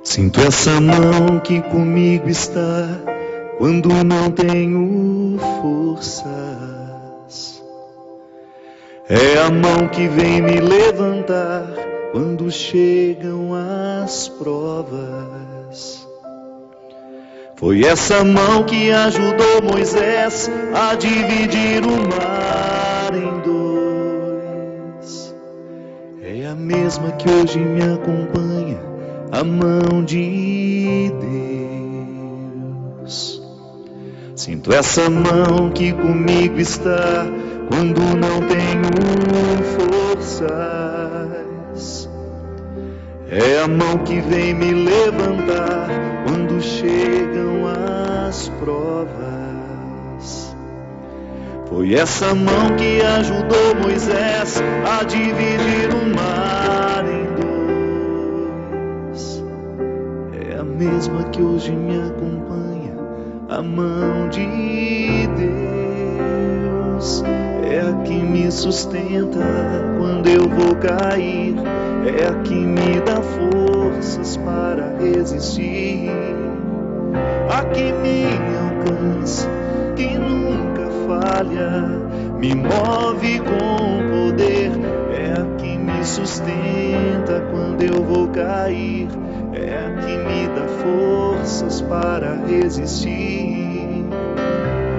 Sinto essa mão que comigo está quando não tenho forças. É a mão que vem me levantar quando chegam as provas. Foi essa mão que ajudou Moisés a dividir o mar em dois. É a mesma que hoje me acompanha, a mão de Deus. Sinto essa mão que comigo está quando não tenho forças. É a mão que vem me levantar quando chegam as provas. Foi essa mão que ajudou Moisés a dividir o mar em dois. É a mesma que hoje me acompanha, a mão de Deus. É a que me sustenta quando eu vou cair, é a que me dá forças para resistir, a que me alcança, que nunca falha, me move com poder, é a que me sustenta quando eu vou cair, é a que me dá forças para resistir,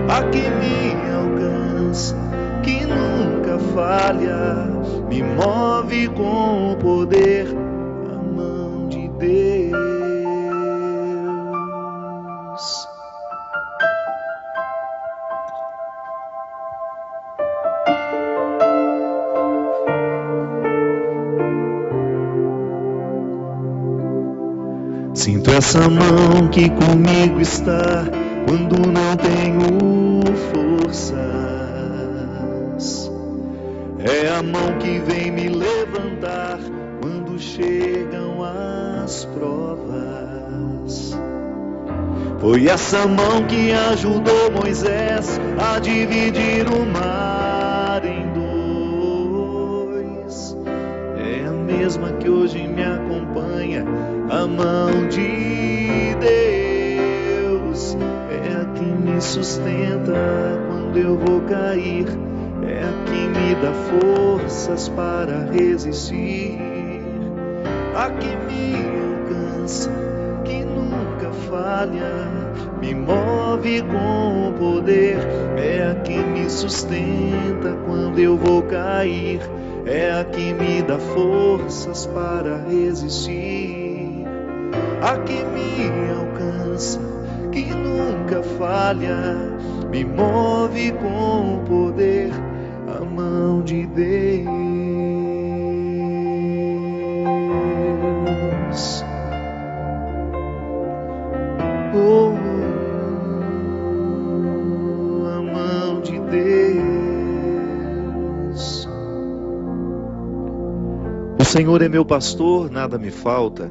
a que me alcança, que nunca falha, me move com poder, a mão de Deus. Sinto essa mão que comigo está quando não tenho forças. É a mão que vem me levantar quando chegam as provas. Foi essa mão que ajudou Moisés a dividir o mar em dois. É a mesma que hoje me acompanha, a mão de Deus. É a que me sustenta quando eu vou cair, é a que me dá forças para resistir, a que me alcança, que nunca falha, me move com poder, é a que me sustenta quando eu vou cair, é a que me dá forças para resistir, a que me alcança, que nunca falha, me move com poder, a mão de Deus. Oh, a mão de Deus. O Senhor é meu pastor, nada me falta.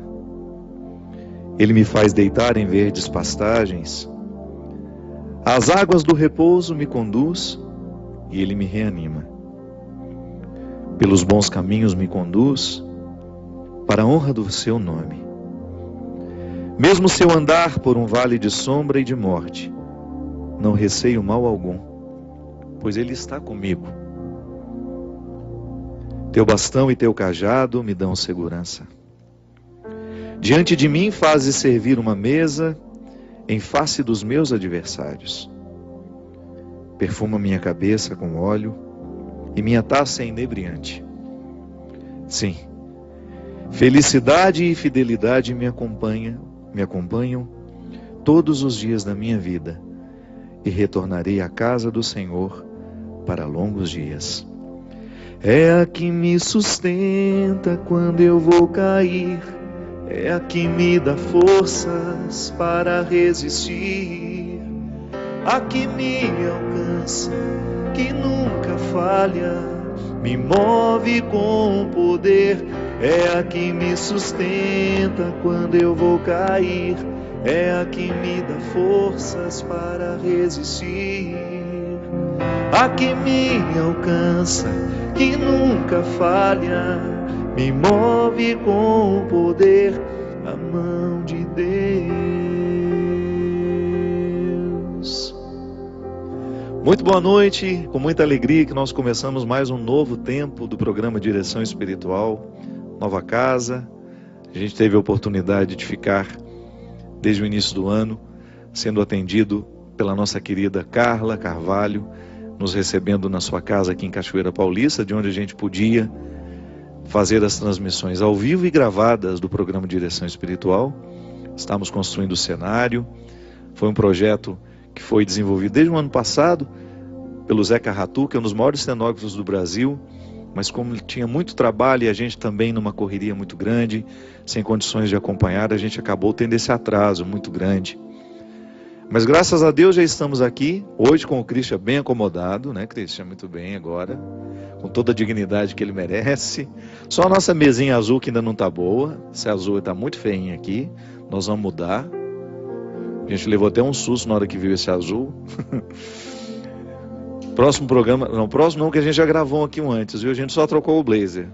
Ele me faz deitar em verdes pastagens. Às águas do repouso me conduz e Ele me reanima. Pelos bons caminhos me conduz, para a honra do seu nome. Mesmo se eu andar por um vale de sombra e de morte, não receio mal algum, pois Ele está comigo. Teu bastão e teu cajado me dão segurança. Diante de mim fazes servir uma mesa em face dos meus adversários. Perfuma minha cabeça com óleo e minha taça é inebriante. Sim, felicidade e fidelidade me acompanham todos os dias da minha vida e retornarei à casa do Senhor para longos dias. É a que me sustenta quando eu vou cair, é a que me dá forças para resistir, a que me alcança, que nunca falha, me move com poder, é a que me sustenta quando eu vou cair, é a que me dá forças para resistir, a que me alcança, que nunca falha, me move com poder, a mão de Muito boa noite, com muita alegria que nós começamos mais um novo tempo do programa Direção Espiritual, nova casa. A gente teve a oportunidade de ficar desde o início do ano, sendo atendido pela nossa querida Carla Carvalho, nos recebendo na sua casa aqui em Cachoeira Paulista, de onde a gente podia fazer as transmissões ao vivo e gravadas do programa Direção Espiritual. Estamos construindo o cenário. Foi um projeto que foi desenvolvido desde o ano passado pelo Zeca Ratu, que é um dos maiores cenógrafos do Brasil, mas como tinha muito trabalho e a gente também numa correria muito grande, sem condições de acompanhar, a gente acabou tendo esse atraso muito grande. Mas graças a Deus já estamos aqui, hoje com o Christian bem acomodado, né, Christian? Muito bem agora, com toda a dignidade que ele merece. Só a nossa mesinha azul que ainda não está boa, essa azul está muito feinha aqui, nós vamos mudar. A gente levou até um susto na hora que viu esse azul. Próximo programa, não, que a gente já gravou aqui um antes, viu? A gente só trocou o blazer.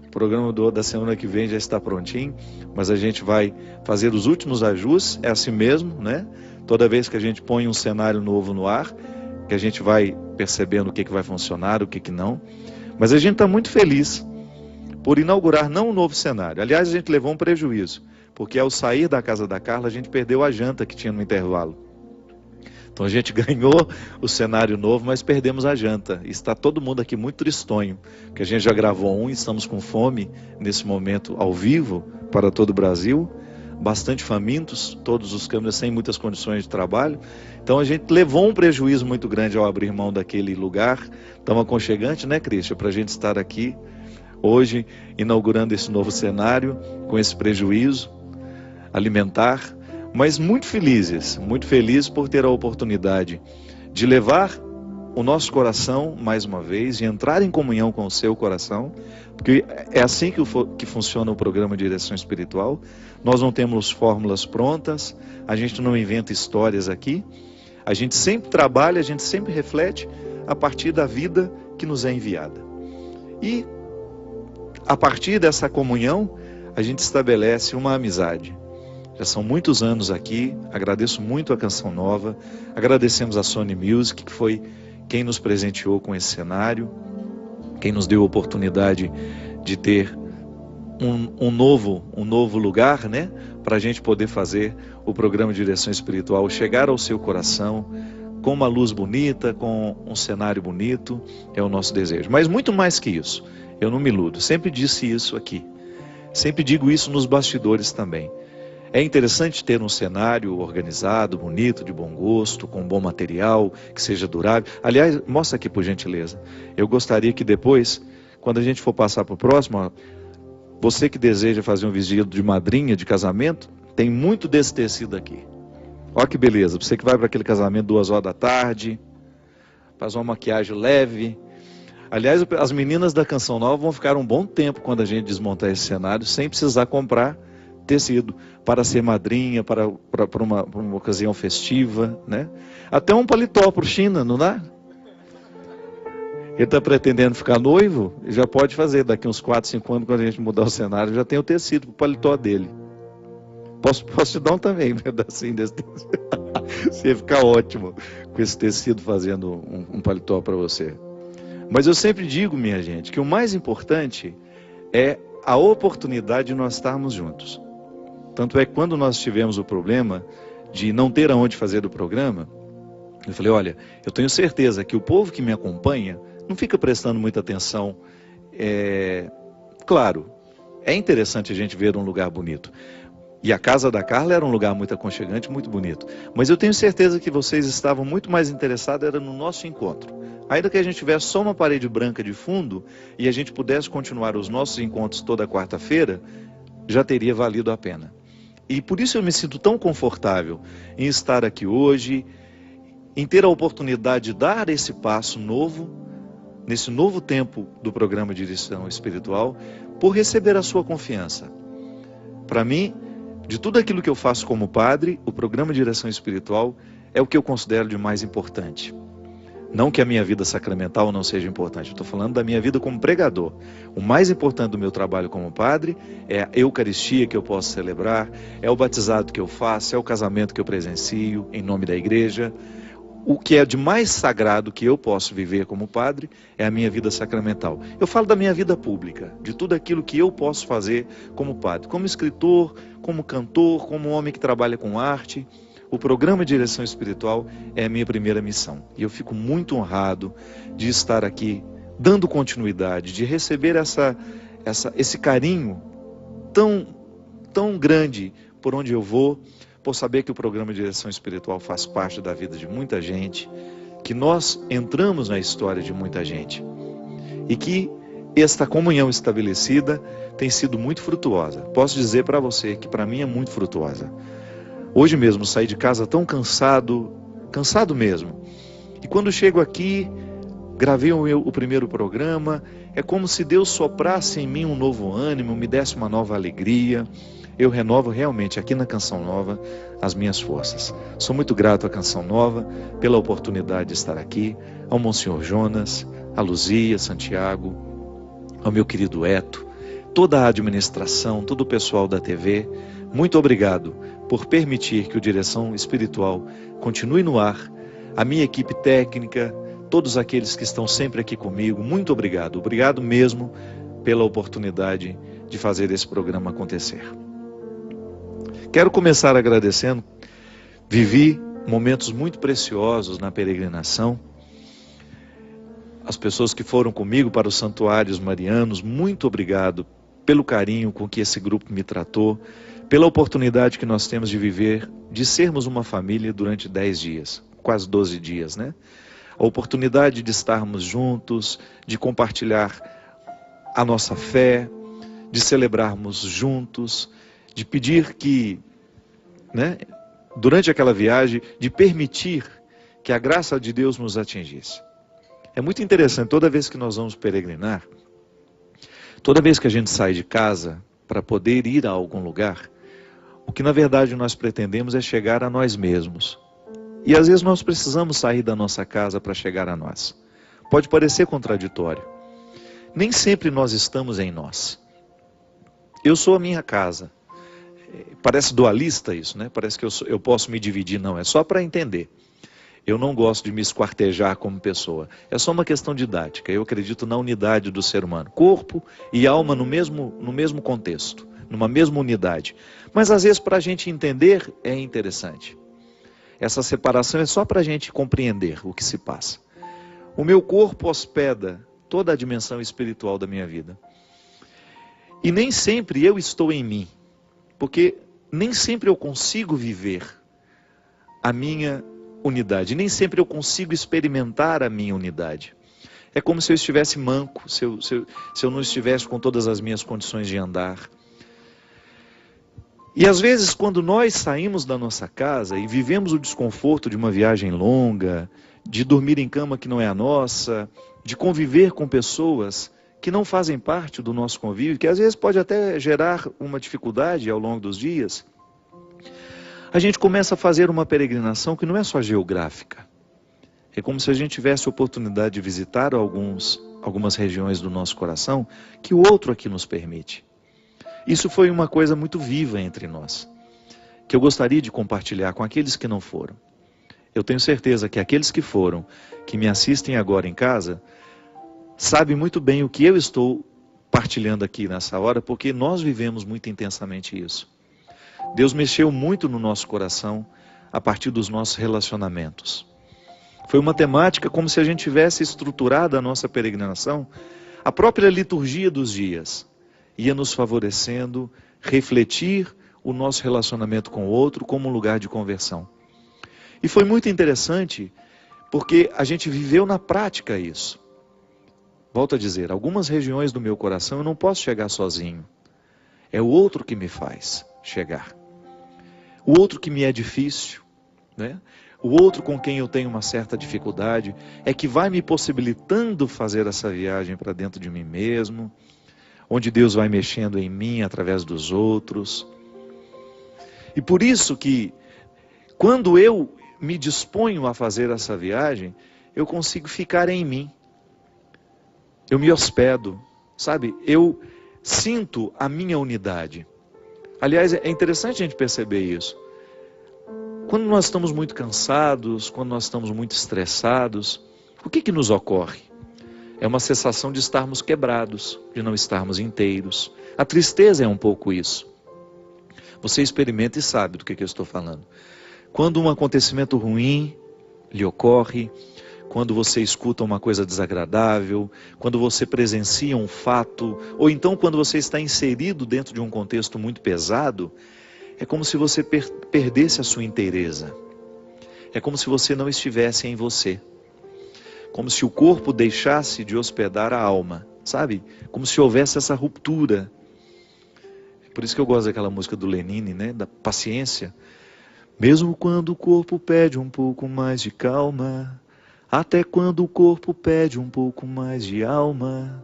O programa da semana que vem já está prontinho, mas a gente vai fazer os últimos ajustes, é assim mesmo, né? Toda vez que a gente põe um cenário novo no ar, que a gente vai percebendo o que vai funcionar, o que não. Mas a gente está muito feliz por inaugurar não um novo cenário. Aliás, a gente levou um prejuízo, porque ao sair da casa da Carla, a gente perdeu a janta que tinha no intervalo. Então a gente ganhou o cenário novo, mas perdemos a janta. E está todo mundo aqui muito tristonho, porque a gente já gravou um e estamos com fome nesse momento ao vivo para todo o Brasil. Bastante famintos, todos os câmeras sem muitas condições de trabalho. Então a gente levou um prejuízo muito grande ao abrir mão daquele lugar tão aconchegante, né, Christian? Para a gente estar aqui hoje, inaugurando esse novo cenário, com esse prejuízo alimentar, mas muito felizes por ter a oportunidade de levar o nosso coração, mais uma vez, de entrar em comunhão com o seu coração, porque é assim que funciona o programa Direção Espiritual. Nós não temos fórmulas prontas, a gente não inventa histórias aqui, a gente sempre trabalha, a gente sempre reflete a partir da vida que nos é enviada. E a partir dessa comunhão, a gente estabelece uma amizade. Já são muitos anos aqui, agradeço muito a Canção Nova, agradecemos a Sony Music, que foi quem nos presenteou com esse cenário, quem nos deu a oportunidade de ter um novo lugar, né, para a gente poder fazer o programa Direção Espiritual chegar ao seu coração, com uma luz bonita, com um cenário bonito, é o nosso desejo. Mas muito mais que isso, eu não me iludo, sempre disse isso aqui, sempre digo isso nos bastidores também. É interessante ter um cenário organizado, bonito, de bom gosto, com bom material, que seja durável. Aliás, mostra aqui por gentileza. Eu gostaria que depois, quando a gente for passar para o próximo, você que deseja fazer um vestido de madrinha, de casamento, tem muito desse tecido aqui. Olha que beleza, você que vai para aquele casamento 2 horas da tarde, faz uma maquiagem leve. Aliás, as meninas da Canção Nova vão ficar um bom tempo quando a gente desmontar esse cenário, sem precisar comprar tecido para ser madrinha, para uma ocasião festiva, né? Até um paletó para o China, não dá? Ele está pretendendo ficar noivo, já pode fazer daqui uns 4, 5 anos, quando a gente mudar o cenário, já tem o tecido para o paletó dele. Posso te dar um também, um pedacinho desse tecido. Você ia ficar ótimo com esse tecido fazendo um paletó para você. Mas eu sempre digo, minha gente, que o mais importante é a oportunidade de nós estarmos juntos. Tanto é que quando nós tivemos o problema de não ter aonde fazer o programa, eu falei, olha, eu tenho certeza que o povo que me acompanha não fica prestando muita atenção. Claro, é interessante a gente ver um lugar bonito. E a casa da Carla era um lugar muito aconchegante, muito bonito. Mas eu tenho certeza que vocês estavam muito mais interessados era no nosso encontro. Ainda que a gente tivesse só uma parede branca de fundo e a gente pudesse continuar os nossos encontros toda quarta-feira, já teria valido a pena. E por isso eu me sinto tão confortável em estar aqui hoje, em ter a oportunidade de dar esse passo novo, nesse novo tempo do programa Direção Espiritual, por receber a sua confiança. Para mim, de tudo aquilo que eu faço como padre, o programa Direção Espiritual é o que eu considero de mais importante. Não que a minha vida sacramental não seja importante, eu estou falando da minha vida como pregador. O mais importante do meu trabalho como padre é a Eucaristia que eu posso celebrar, é o batizado que eu faço, é o casamento que eu presencio em nome da igreja. o que é de mais sagrado que eu posso viver como padre é a minha vida sacramental. Eu falo da minha vida pública, de tudo aquilo que eu posso fazer como padre, como escritor, como cantor, como homem que trabalha com arte. O programa de direção espiritual é a minha primeira missão. E eu fico muito honrado de estar aqui dando continuidade, de receber esse carinho tão grande por onde eu vou, por saber que o programa de direção espiritual faz parte da vida de muita gente, que nós entramos na história de muita gente e que esta comunhão estabelecida tem sido muito frutuosa. Posso dizer para você que para mim é muito frutuosa. Hoje mesmo saí de casa tão cansado mesmo. E quando chego aqui, gravei o primeiro programa, é como se Deus soprasse em mim um novo ânimo, me desse uma nova alegria. Eu renovo realmente aqui na Canção Nova as minhas forças. Sou muito grato à Canção Nova pela oportunidade de estar aqui, ao Monsenhor Jonas, a Luzia, Santiago, ao meu querido Eto, toda a administração, todo o pessoal da TV. Muito obrigado por permitir que o Direção Espiritual continue no ar, a minha equipe técnica, todos aqueles que estão sempre aqui comigo, muito obrigado. Obrigado mesmo pela oportunidade de fazer esse programa acontecer. Quero começar agradecendo. Vivi momentos muito preciosos na peregrinação. As pessoas que foram comigo para os santuários marianos, muito obrigado pelo carinho com que esse grupo me tratou, pela oportunidade que nós temos de viver, de sermos uma família durante 10 dias, quase 12 dias, né? A oportunidade de estarmos juntos, de compartilhar a nossa fé, de celebrarmos juntos, de pedir que, durante aquela viagem, de permitir que a graça de Deus nos atingisse. É muito interessante, toda vez que nós vamos peregrinar, toda vez que a gente sai de casa para poder ir a algum lugar, o que na verdade nós pretendemos é chegar a nós mesmos. E às vezes nós precisamos sair da nossa casa para chegar a nós. Pode parecer contraditório. Nem sempre nós estamos em nós. Eu sou a minha casa. Parece dualista isso, né? Parece que eu posso me dividir. Não, é só para entender. Eu não gosto de me esquartejar como pessoa. É só uma questão didática. Eu acredito na unidade do ser humano. Corpo e alma no mesmo contexto, numa mesma unidade. Mas às vezes para a gente entender é interessante. Essa separação é só para a gente compreender o que se passa. O meu corpo hospeda toda a dimensão espiritual da minha vida. E nem sempre eu estou em mim. Porque nem sempre eu consigo viver a minha unidade. Nem sempre eu consigo experimentar a minha unidade. É como se eu estivesse manco, se eu não estivesse com todas as minhas condições de andar. E às vezes quando nós saímos da nossa casa e vivemos o desconforto de uma viagem longa, de dormir em cama que não é a nossa, de conviver com pessoas que não fazem parte do nosso convívio, que às vezes pode até gerar uma dificuldade ao longo dos dias, a gente começa a fazer uma peregrinação que não é só geográfica. É como se a gente tivesse a oportunidade de visitar algumas regiões do nosso coração que o outro aqui nos permite. Isso foi uma coisa muito viva entre nós, que eu gostaria de compartilhar com aqueles que não foram. Eu tenho certeza que aqueles que foram, que me assistem agora em casa, sabem muito bem o que eu estou partilhando aqui nessa hora, porque nós vivemos muito intensamente isso. Deus mexeu muito no nosso coração a partir dos nossos relacionamentos. Foi uma temática como se a gente tivesse estruturado a nossa peregrinação, a própria liturgia dos dias ia nos favorecendo refletir o nosso relacionamento com o outro como um lugar de conversão. E foi muito interessante, porque a gente viveu na prática isso. Volto a dizer, algumas regiões do meu coração eu não posso chegar sozinho. É o outro que me faz chegar. O outro que me é difícil, né? O outro com quem eu tenho uma certa dificuldade, é que vai me possibilitando fazer essa viagem para dentro de mim mesmo, onde Deus vai mexendo em mim através dos outros. E por isso que, quando eu me disponho a fazer essa viagem, eu consigo ficar em mim. Eu me hospedo, sabe? Eu sinto a minha unidade. Aliás, é interessante a gente perceber isso. Quando nós estamos muito cansados, quando nós estamos muito estressados, o que nos ocorre? É uma sensação de estarmos quebrados, de não estarmos inteiros. A tristeza é um pouco isso. Você experimenta e sabe do que eu estou falando. Quando um acontecimento ruim lhe ocorre, quando você escuta uma coisa desagradável, quando você presencia um fato, ou então quando você está inserido dentro de um contexto muito pesado, é como se você perdesse a sua inteireza. É como se você não estivesse em você. Como se o corpo deixasse de hospedar a alma, sabe? Como se houvesse essa ruptura. Por isso que eu gosto daquela música do Lenine, né? Da paciência. Mesmo quando o corpo pede um pouco mais de calma, até quando o corpo pede um pouco mais de alma,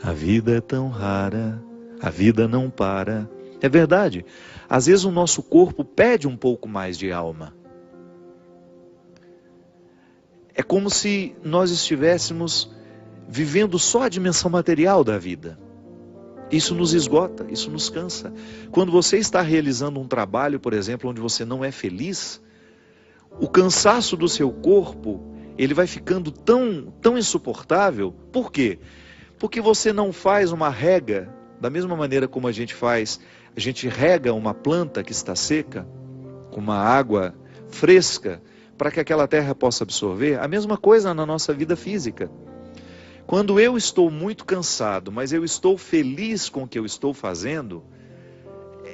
a vida é tão rara, a vida não para. É verdade, às vezes o nosso corpo pede um pouco mais de alma. É como se nós estivéssemos vivendo só a dimensão material da vida. Isso nos esgota, isso nos cansa. Quando você está realizando um trabalho, por exemplo, onde você não é feliz, o cansaço do seu corpo, ele vai ficando tão insuportável. Por quê? Porque você não faz uma rega, da mesma maneira como a gente rega uma planta que está seca, com uma água fresca, para que aquela terra possa absorver. A mesma coisa na nossa vida física. Quando eu estou muito cansado, mas eu estou feliz com o que eu estou fazendo,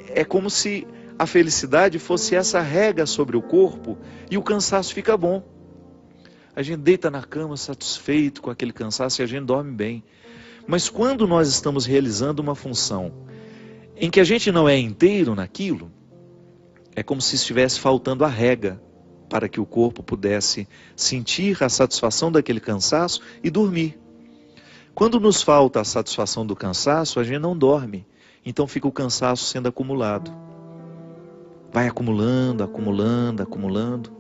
é como se a felicidade fosse essa rega sobre o corpo e o cansaço fica bom. A gente deita na cama satisfeito com aquele cansaço e a gente dorme bem. Mas quando nós estamos realizando uma função em que a gente não é inteiro naquilo, é como se estivesse faltando a rega para que o corpo pudesse sentir a satisfação daquele cansaço e dormir. Quando nos falta a satisfação do cansaço, a gente não dorme. Então fica o cansaço sendo acumulado. Vai acumulando, acumulando, acumulando.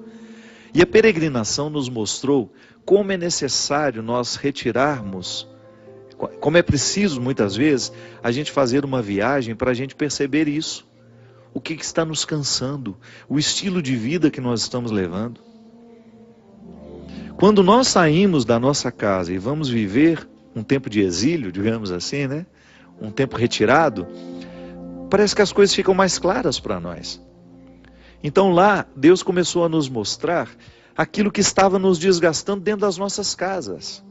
E a peregrinação nos mostrou como é necessário nós retirarmos, como é preciso muitas vezes a gente fazer uma viagem para a gente perceber isso. O que está nos cansando, o estilo de vida que nós estamos levando. Quando nós saímos da nossa casa e vamos viver um tempo de exílio, digamos assim, né? Um tempo retirado, parece que as coisas ficam mais claras para nós. Então lá, Deus começou a nos mostrar aquilo que estava nos desgastando dentro das nossas casas.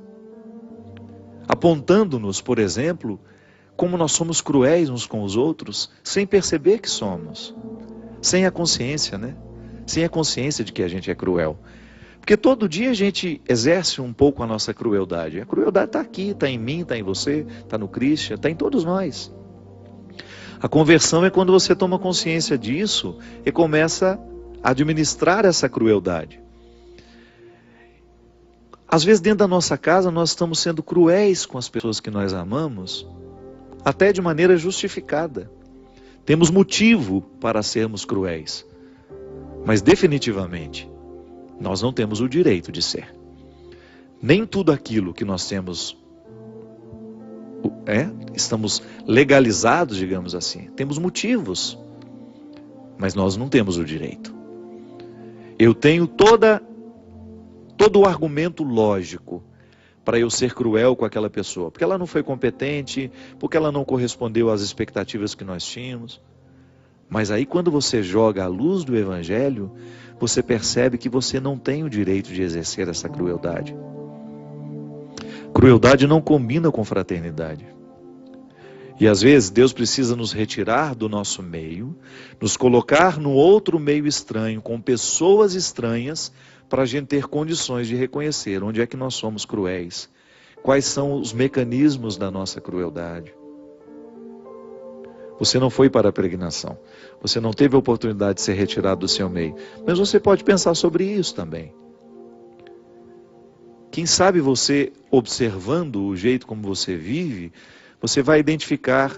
Apontando-nos, por exemplo, como nós somos cruéis uns com os outros, sem perceber que somos. Sem a consciência, né? Sem a consciência de que a gente é cruel. Porque todo dia a gente exerce um pouco a nossa crueldade. A crueldade está aqui, está em mim, está em você, está no Christian, está em todos nós. A conversão é quando você toma consciência disso e começa a administrar essa crueldade. Às vezes dentro da nossa casa nós estamos sendo cruéis com as pessoas que nós amamos, até de maneira justificada. Temos motivo para sermos cruéis. Mas definitivamente, nós não temos o direito de ser. Nem tudo aquilo que nós temos, estamos legalizados, digamos assim. Temos motivos, mas nós não temos o direito. Eu tenho todo o argumento lógico para eu ser cruel com aquela pessoa, porque ela não foi competente, porque ela não correspondeu às expectativas que nós tínhamos. Mas aí quando você joga a luz do Evangelho, você percebe que você não tem o direito de exercer essa crueldade. Crueldade não combina com fraternidade. E às vezes Deus precisa nos retirar do nosso meio, nos colocar no outro meio estranho, com pessoas estranhas, para a gente ter condições de reconhecer onde é que nós somos cruéis, quais são os mecanismos da nossa crueldade. Você não foi para a peregrinação, você não teve a oportunidade de ser retirado do seu meio, mas você pode pensar sobre isso também. Quem sabe você, observando o jeito como você vive, você vai identificar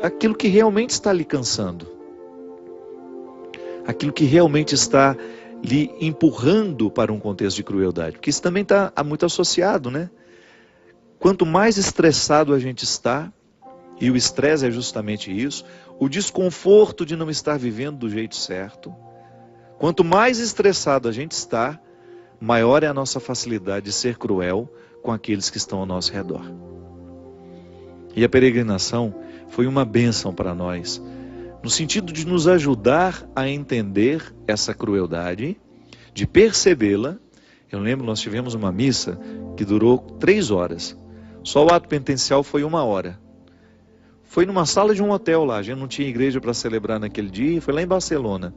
aquilo que realmente está lhe cansando, aquilo que realmente está lhe empurrando para um contexto de crueldade, porque isso também está muito associado, né? Quanto mais estressado a gente está, e o estresse é justamente isso, o desconforto de não estar vivendo do jeito certo, Quanto mais estressado a gente está, maior é a nossa facilidade de ser cruel com aqueles que estão ao nosso redor. E a peregrinação foi uma bênção para nós, no sentido de nos ajudar a entender essa crueldade, de percebê-la. Eu lembro, nós tivemos uma missa que durou 3 horas. Só o ato penitencial foi 1 hora. Foi numa sala de um hotel lá, a gente não tinha igreja para celebrar naquele dia, foi lá em Barcelona.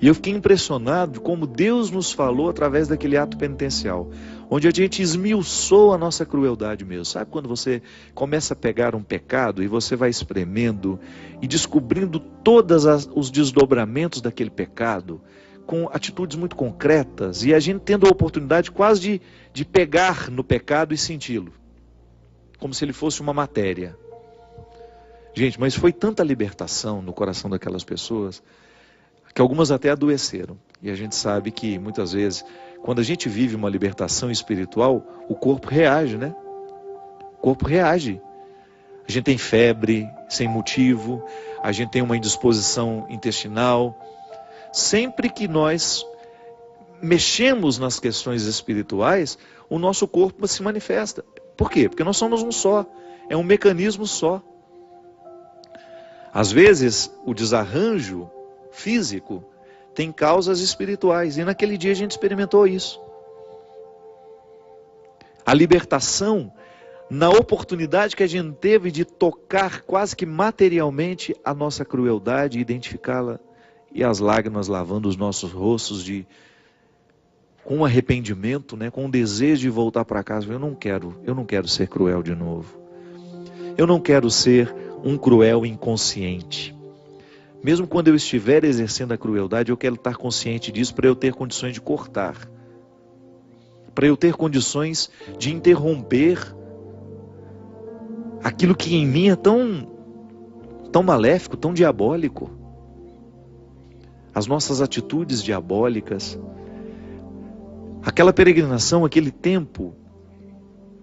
E eu fiquei impressionado de como Deus nos falou através daquele ato penitencial, onde a gente esmiuçou a nossa crueldade mesmo. Sabe quando você começa a pegar um pecado e você vai espremendo e descobrindo todos os desdobramentos daquele pecado, com atitudes muito concretas, e a gente tendo a oportunidade quase de pegar no pecado e senti-lo, como se ele fosse uma matéria. Gente, mas foi tanta libertação no coração daquelas pessoas, que algumas até adoeceram. E a gente sabe que muitas vezes, quando a gente vive uma libertação espiritual, o corpo reage, né? O corpo reage. A gente tem febre sem motivo, a gente tem uma indisposição intestinal. Sempre que nós mexemos nas questões espirituais, o nosso corpo se manifesta. Por quê? Porque nós somos um só, é um mecanismo só. Às vezes, o desarranjo físico tem causas espirituais, e naquele dia a gente experimentou isso. A libertação, na oportunidade que a gente teve de tocar quase que materialmente a nossa crueldade, identificá-la, e as lágrimas lavando os nossos rostos com arrependimento, né, com o desejo de voltar para casa. Eu não quero ser cruel de novo. Eu não quero ser um cruel inconsciente. Mesmo quando eu estiver exercendo a crueldade, eu quero estar consciente disso para eu ter condições de cortar. Para eu ter condições de interromper aquilo que em mim é tão maléfico, tão diabólico. As nossas atitudes diabólicas. Aquela peregrinação, aquele tempo,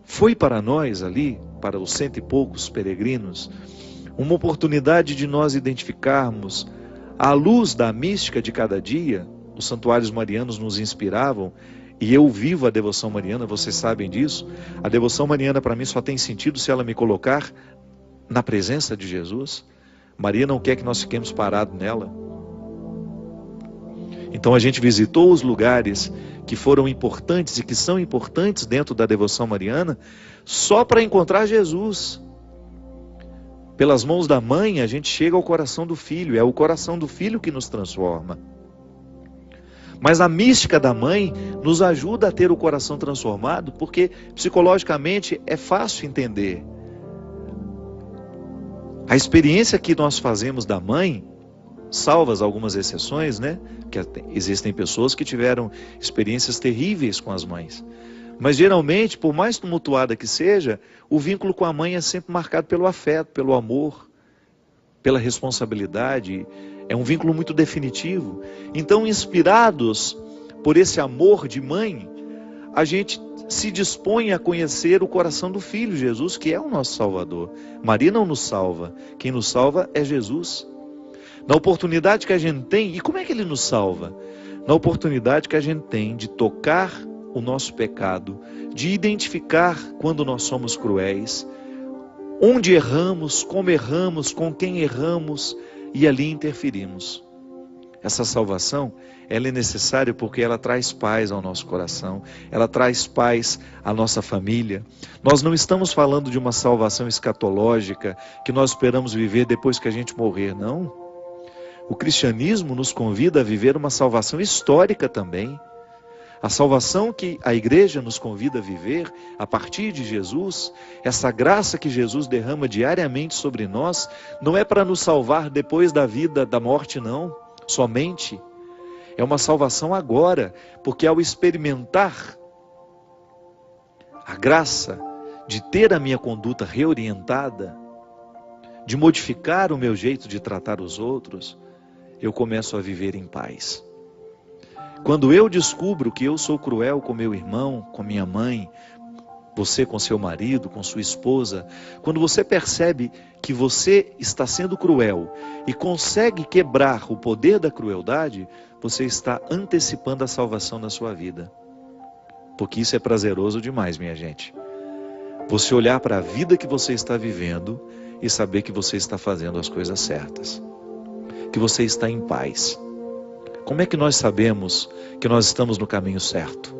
foi para nós ali, para os 100 e poucos peregrinos, uma oportunidade de nós identificarmos, à luz da mística de cada dia. Os santuários marianos nos inspiravam, e eu vivo a devoção mariana, vocês sabem disso. A devoção mariana para mim só tem sentido se ela me colocar na presença de Jesus. Maria não quer que nós fiquemos parados nela. Então a gente visitou os lugares que foram importantes e que são importantes dentro da devoção mariana, só para encontrar Jesus. Pelas mãos da mãe a gente chega ao coração do filho, é o coração do filho que nos transforma. Mas a mística da mãe nos ajuda a ter o coração transformado, porque psicologicamente é fácil entender. A experiência que nós fazemos da mãe, salvas algumas exceções, né? Que existem pessoas que tiveram experiências terríveis com as mães. Mas geralmente, por mais tumultuada que seja, o vínculo com a mãe é sempre marcado pelo afeto, pelo amor, pela responsabilidade. É um vínculo muito definitivo. Então, inspirados por esse amor de mãe, a gente se dispõe a conhecer o coração do Filho, Jesus, que é o nosso Salvador. Maria não nos salva, quem nos salva é Jesus. Na oportunidade que a gente tem, e como é que Ele nos salva? Na oportunidade que a gente tem de tocar o nosso pecado, de identificar quando nós somos cruéis, onde erramos, com quem erramos, e ali interferimos. Essa salvação, ela é necessária porque ela traz paz ao nosso coração, ela traz paz à nossa família. Nós não estamos falando de uma salvação escatológica, que nós esperamos viver depois que a gente morrer, não. O cristianismo nos convida a viver uma salvação histórica também. A salvação que a igreja nos convida a viver a partir de Jesus, essa graça que Jesus derrama diariamente sobre nós, não é para nos salvar depois da vida, da morte, não, somente. É uma salvação agora, porque ao experimentar a graça de ter a minha conduta reorientada, de modificar o meu jeito de tratar os outros, eu começo a viver em paz. Quando eu descubro que eu sou cruel com meu irmão, com minha mãe, você com seu marido, com sua esposa, quando você percebe que você está sendo cruel e consegue quebrar o poder da crueldade, você está antecipando a salvação na sua vida. Porque isso é prazeroso demais, minha gente. Você olhar para a vida que você está vivendo e saber que você está fazendo as coisas certas. Que você está em paz. Como é que nós sabemos que nós estamos no caminho certo?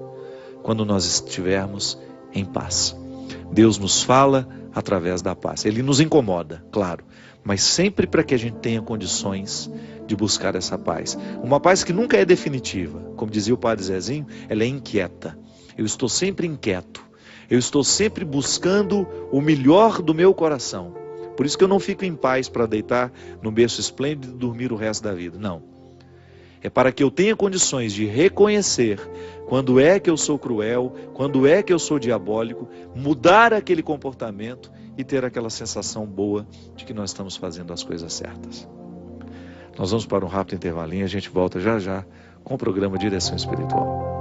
Quando nós estivermos em paz. Deus nos fala através da paz. Ele nos incomoda, claro, mas sempre para que a gente tenha condições de buscar essa paz. Uma paz que nunca é definitiva. Como dizia o padre Zezinho, ela é inquieta. Eu estou sempre inquieto. Eu estou sempre buscando o melhor do meu coração. Por isso que eu não fico em paz para deitar no berço esplêndido e dormir o resto da vida. Não. É para que eu tenha condições de reconhecer quando é que eu sou cruel, quando é que eu sou diabólico, mudar aquele comportamento e ter aquela sensação boa de que nós estamos fazendo as coisas certas. Nós vamos para um rápido intervalinho e a gente volta já já com o programa Direção Espiritual.